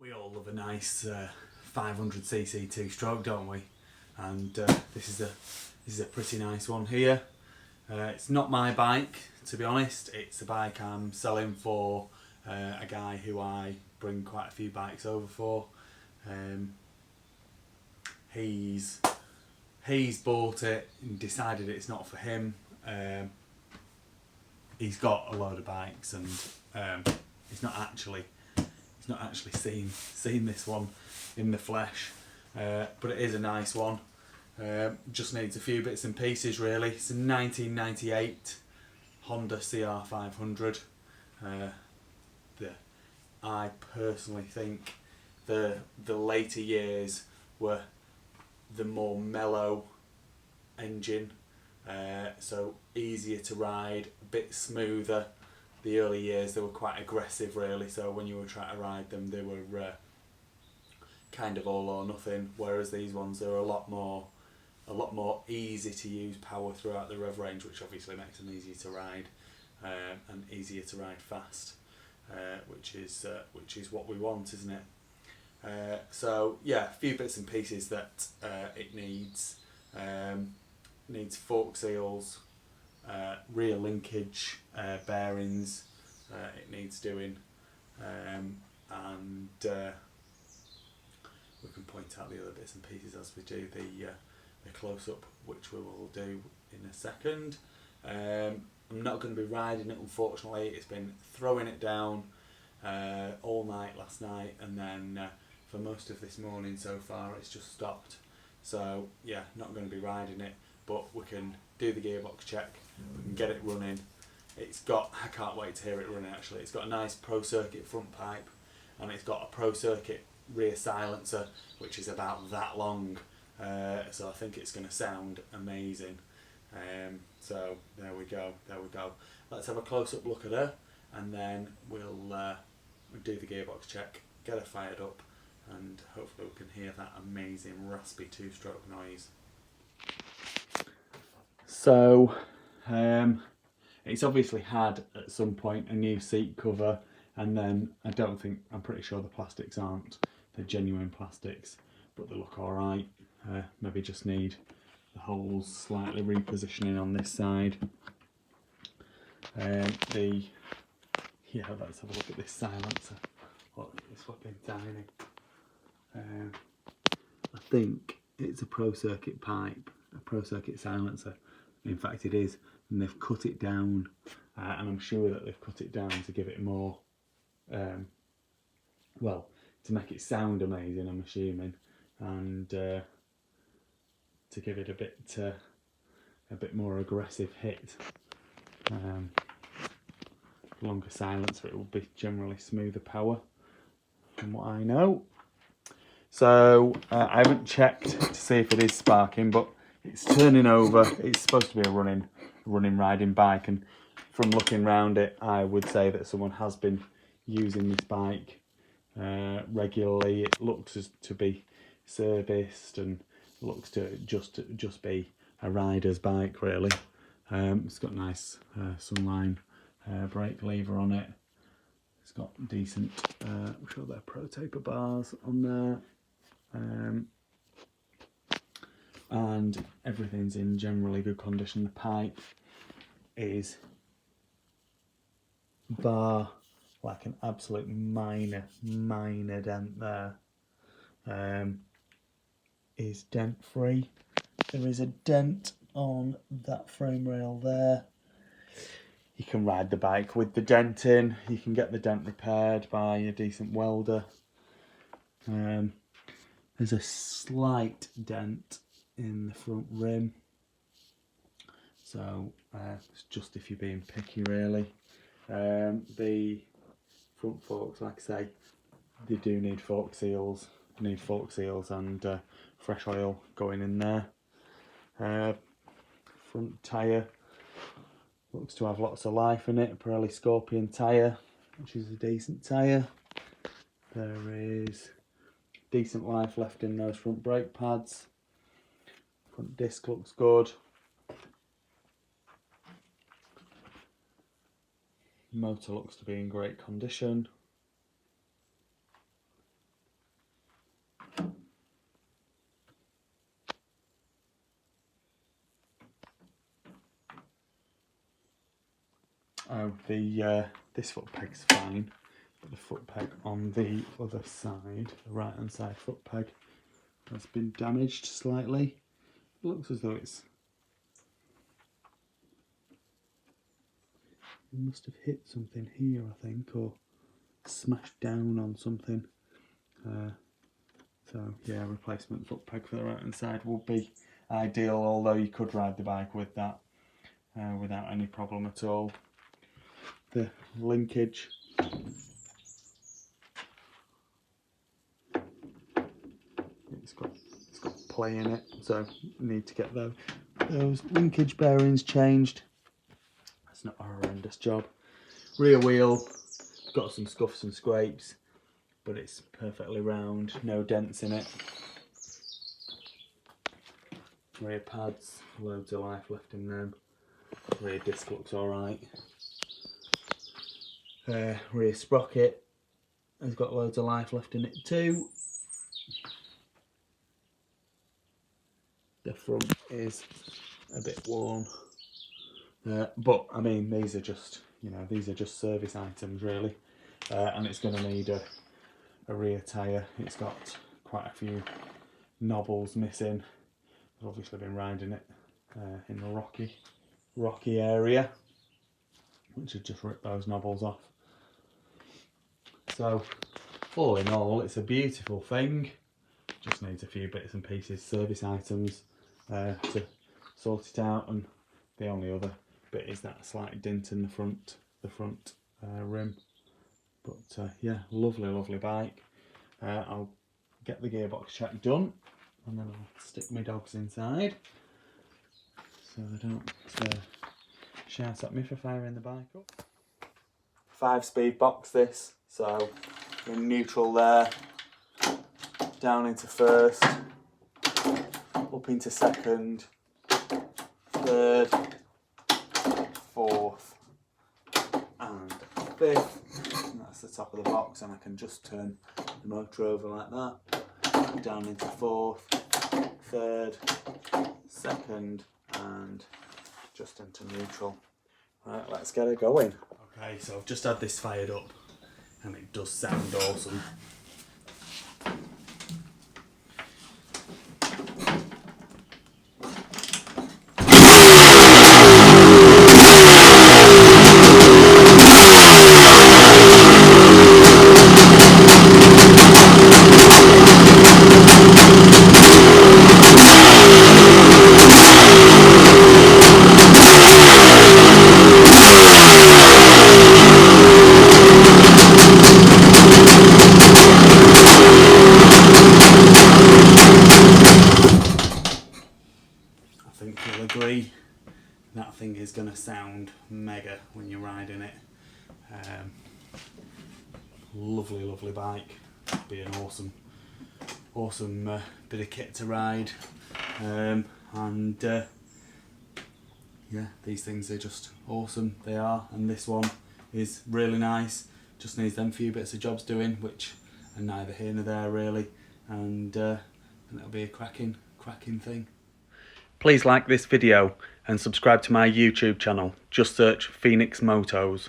We all love a nice 500cc two-stroke, don't we? And this is a pretty nice one here. It's not my bike, to be honest. It's a bike I'm selling for a guy who I bring quite a few bikes over for. He's bought it and decided it's not for him. He's got a load of bikes and he's not actually seen this one in the flesh, but it is a nice one. Just needs a few bits and pieces really. It's a 1998 Honda CR500. I personally think the later years were the more mellow engine, so easier to ride, a bit smoother. The early years they were quite aggressive really, so when you were trying to ride them they were kind of all or nothing, whereas these ones are a lot more easy to use power throughout the rev range, which obviously makes them easier to ride and easier to ride fast, which is what we want, isn't it? So yeah, a few bits and pieces that it needs. Needs fork seals, rear linkage, bearings, it needs doing, and we can point out the other bits and pieces as we do the close-up, which we will do in a second. I'm not going to be riding it, unfortunately. It's been throwing it down all night last night, and then for most of this morning so far it's just stopped. So yeah, not going to be riding it, but we can do the gearbox check, we can get it running. It's got, I can't wait to hear it running actually, it's got a nice Pro Circuit front pipe and it's got a Pro Circuit rear silencer which is about that long, so I think it's going to sound amazing. So there we go. Let's have a close-up look at her and then we'll do the gearbox check, get her fired up, and hopefully we can hear that amazing raspy two-stroke noise. So it's obviously had at some point a new seat cover, and then I'm pretty sure the plastics aren't the genuine plastics, but they look alright. Maybe just need the holes slightly repositioning on this side. Yeah, let's have a look at this silencer. Look, it's fucking tiny. I think it's a Pro Circuit pipe, a Pro Circuit silencer. In fact it is, and they've cut it down, and I'm sure that they've cut it down to give it more, well, to make it sound amazing, I'm assuming, and to give it a bit more aggressive hit. Longer silencer, it will be generally smoother power, from what I know. So I haven't checked to see if it is sparking, but it's turning over. It's supposed to be a running riding bike, and from looking around it, I would say that someone has been using this bike regularly. It looks as to be serviced and looks to just be a rider's bike really. It's got nice Sunline brake lever on it. It's got decent, I'm sure they're Pro Taper bars on there. And everything's in generally good condition. The pipe is, bar like an absolute minor dent there, is dent free. There is a dent on that frame rail there. You can ride the bike with the dent in. You can get the dent repaired by a decent welder. There's a slight dent in the front rim, so it's just if you're being picky really. The front forks, like I say, they do need fork seals. And fresh oil going in there. Front tyre looks to have lots of life in it. A Pirelli Scorpion tyre, which is a decent tyre. There is decent life left in those front brake pads. Front disc looks good. Motor looks to be in great condition. This foot peg's fine, but the foot peg on the other side, the right hand side foot peg, has been damaged slightly. It looks as though it must have hit something here, I think, or smashed down on something. So yeah, replacement foot peg for the right hand side would be ideal, although you could ride the bike with that without any problem at all. The linkage, it's got play in it, so you need to get those linkage bearings changed. That's not a horrendous job. Rear wheel, got some scuffs and scrapes, but it's perfectly round, no dents in it. Rear pads, loads of life left in them. Rear disc looks alright. Rear sprocket has got loads of life left in it too. The front is a bit worn, but I mean these are just service items really, and it's going to need a rear tyre. It's got quite a few knobbles missing. I've obviously been riding it in the rocky area, which had just ripped those knobbles off. So all in all, it's a beautiful thing. Just needs a few bits and pieces, service items to sort it out, and the only other bit is that slight dent in the front rim. But yeah, lovely bike. I'll get the gearbox check done, and then I'll stick my dogs inside so they don't shout at me for firing the bike up. 5-speed box this, so in neutral there, down into first, up into second, third, fourth and fifth, and that's the top of the box, and I can just turn the motor over like that, down into fourth, third, second and just into neutral. Right, let's get it going. Okay, so I've just had this fired up and it does sound awesome. Agree, that thing is going to sound mega when you're riding it. Lovely bike. Be an awesome bit of kit to ride, and yeah, these things are just awesome. They are, and this one is really nice. Just needs them few bits of jobs doing, which are neither here nor there really, and it'll be a cracking thing. Please like this video and subscribe to my YouTube channel. Just search Phoenix Motos.